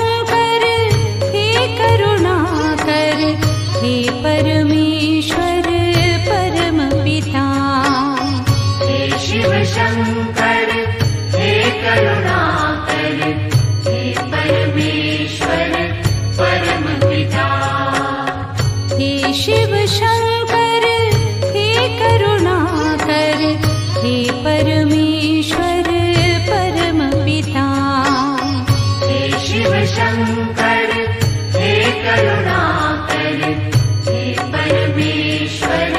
शंकर हे करुणाकर, हे परमेश्वर परम पिता। हे शिव शंकर हे करुणाकर, हे परमेश्वर परम पिता। हे शिव शंकर हे करुणाकर, हे परमेश्वर परम पिता। हे शिव शंकर हे करुणाकर, हे परमेश्वर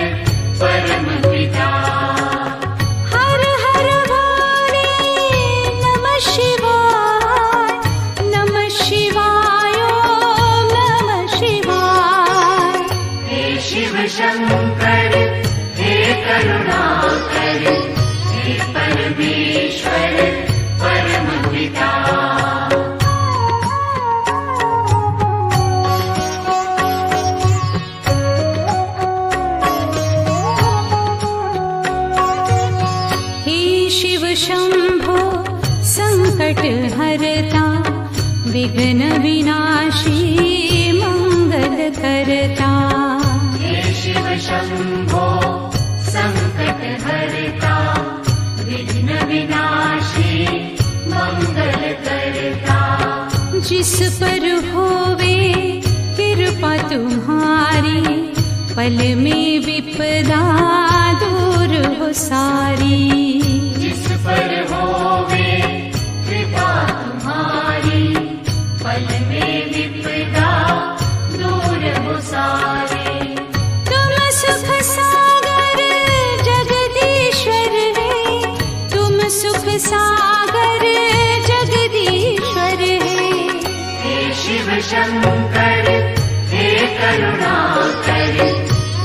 परम पिता। हर हर भोले नमः शिवाय, नमः शिवाय ओम नमः शिवाय। हे शिव शंकर हे करुणाकर, हे परमेश्वर परम पिता। हे शिव शंभो संकट हरता, विघ्न विनाशी मंगल करता। हे शिव शंभो संकट हरता, विघ्न विनाशी मंगल करता। जिस पर होवे कृपा तुम्हारी, पल में विपदा दूर हो सारी। जिस पर होवे कृपा तुम्हारी, पल में विपदा दूर हो सारे। तुम सुख सागर जगदीश्वर है, तुम सुख सागर जगदीश्वर है। हे शिव शंकर हे करुणाकर,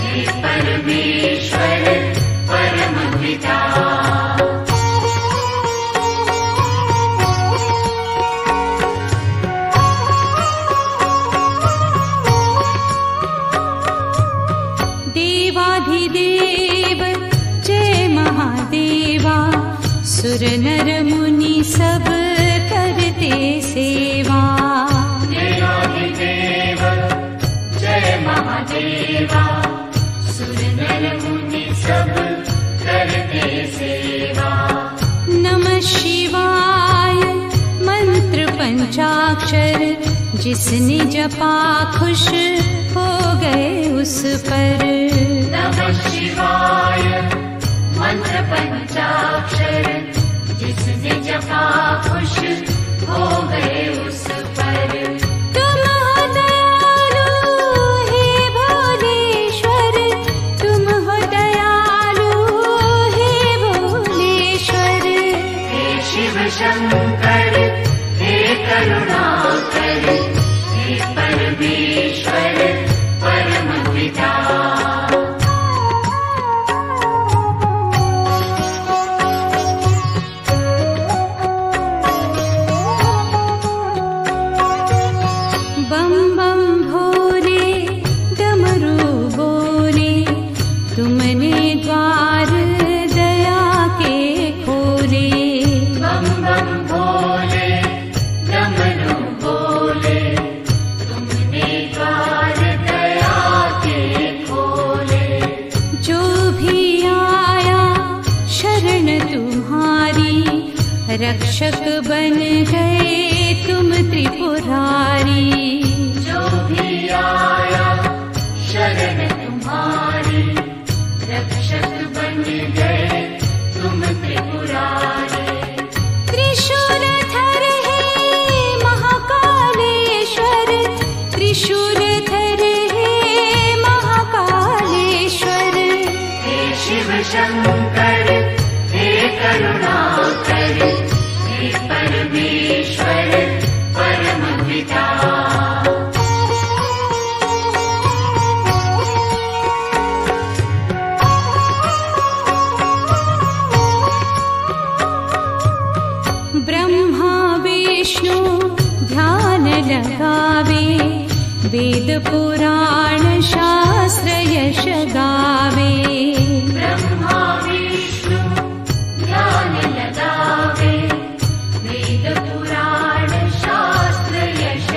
हे परमेश्वर परम पिता। देवाधिदेव जय महादेवा, सुर नर मुनि सब करते सेवा। देवाधिदेव जय महादेवा, सुर नर मुनि सब करते सेवा। नमः शिवाय मंत्र पंचाक्षर, जिसने जपा खुश हो गए उस पर। नमः शिवाय मंत्र पंचाक्षर, जिसने जपा खुश हो गए उस पर। तुम हो दयालु हे भोलेश्वर, तुम हो दयालु हे भोलेश्वर। हे शिव शंकर हे करुणाकर, हे परमेश्वर परम पिता। बम बम भोले डमरू बोले, तुमने द्वार दया के खोले। बम बम भोले डमरू बोले, तुमने द्वार दया के खोले। जो भी आया शरण तुम्हारी, रक्षक बन गए तुम त्रिपुरारी। जो भी आया शरण तुम्हारी, रक्षक बन गए तुम त्रिपुरारी। त्रिशूलधर हे महाकालेश्वर, त्रिशूलधर हे महाकालेश्वर। हे शिव शंकर हे करुणाकर, हे परमेश्वर परम पिता। ब्रह्मा विष्णु ध्यान लगावे, वेद पुराण शास्त्र यश गावे। ब्रह्मा विष्णु ध्यान लगावे, वेद पुराण शास्त्र यश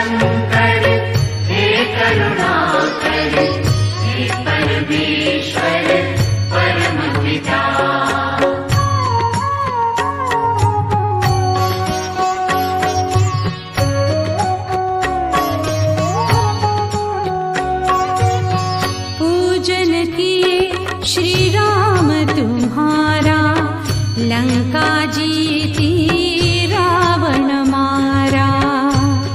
शंकर हे करुणाकर हे परमेश्वर परम पिता। पूजन किए श्री राम तुम्हारा, लंका जीती रावण मारा।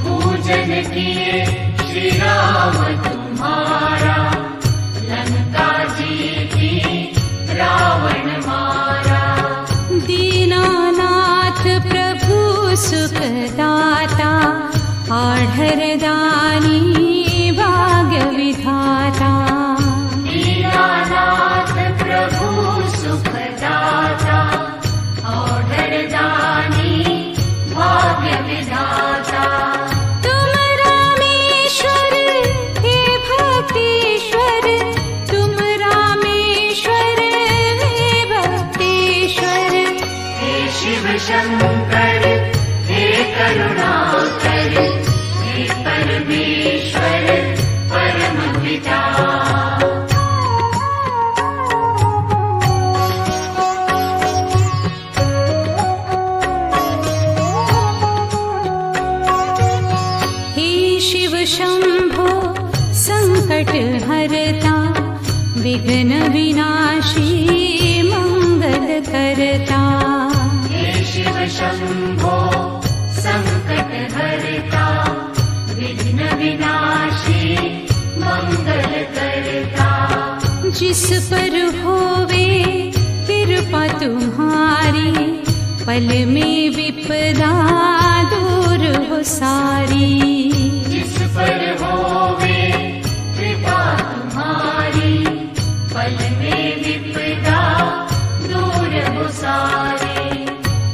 पूजन किए श्री राम तुम्हारा, लंका जीती रावण मारा। दीनानाथ प्रभु सुखदाता, आढ़र दानी भाग्य विधाता। दीनानाथ प्रभु सुखदाता, औढ़र दानी भाग्य विधाता। तुम रामेश्वर हे भक्तेश्वर, तुम रामेश्वर हे भक्तेश्वर। हे शिव शंकर हे करुणाकर हे परमेश्वर परम पिता। शंभो संकट हरता, विघ्न विनाशी मंगल करता। हे शिव शंभो संकट हरता, विघ्न विनाशी मंगल करता। जिस पर होवे कृपा तुम्हारी, पल में विपदा दूर हो सारी। पर होवे कृपा तुम्हारी, पल में विपदा दूर हो सारे।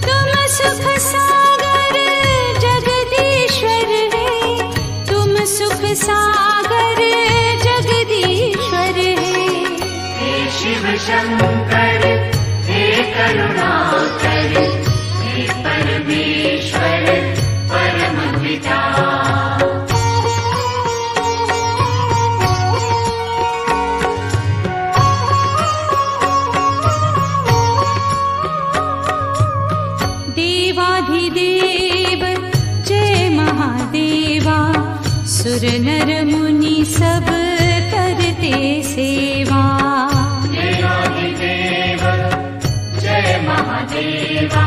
तुम सुख सागर जगदीश्वर है, तुम सुख सागर जगदीश्वर है। हे शिव शंकर हे करुणाकर हे परमेश्वर परम पिता। सुर नर मुनि सब करते सेवा। देवाधिदेव जय महादेवा,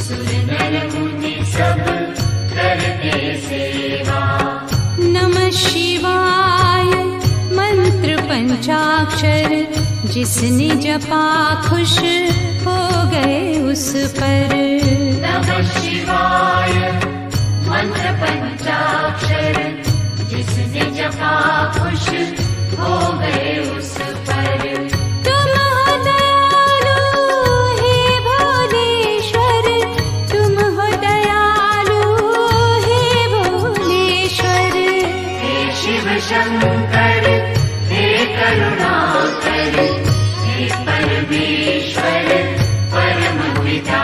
सुर नर मुनि सब करते सेवा। नमः शिवाय मंत्र पंचाक्षर, जिसने जपा खुश हो गए उस पर। नमः शिवाय मंत्र पंचाक्षर, जिसने जपा खुश हो गए उस पर। तुम हो दयालु हे भोलेश्वर, तुम हो दयालु हे भोलेश्वर। हे शिव शंकर हे करुणाकर हे परमेश्वर परम पिता।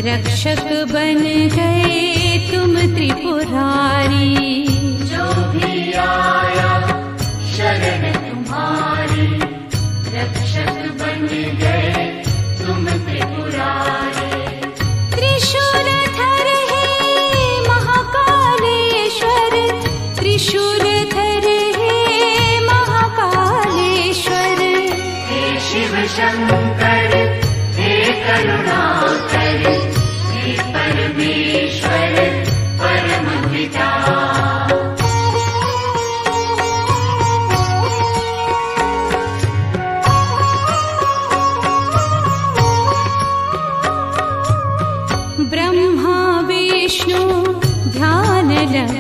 रक्षक बन गए तुम त्रिपुरारी। जो भी आया शरण तुम्हारी, रक्षक बन गए तुम त्रिपुरारी। त्रिशूलधर हे महाकालेश्वर, त्रिशूलधर हे महाकालेश्वर। हे शिव शंकर हे करुणाकर हे परमेश्वर परम पिता।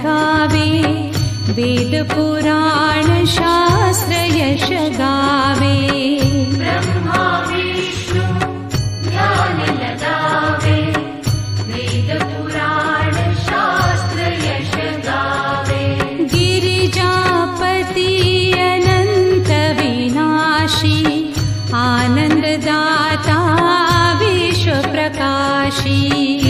गावे, वेद पुराण शास्त्र यश गावे। ब्रह्मा विष्णु ध्यान लगावे, वेद पुराण शास्त्र यश गावे। गिरिजापति अनंत विनाशी, आनंददाता विश्व प्रकाशी।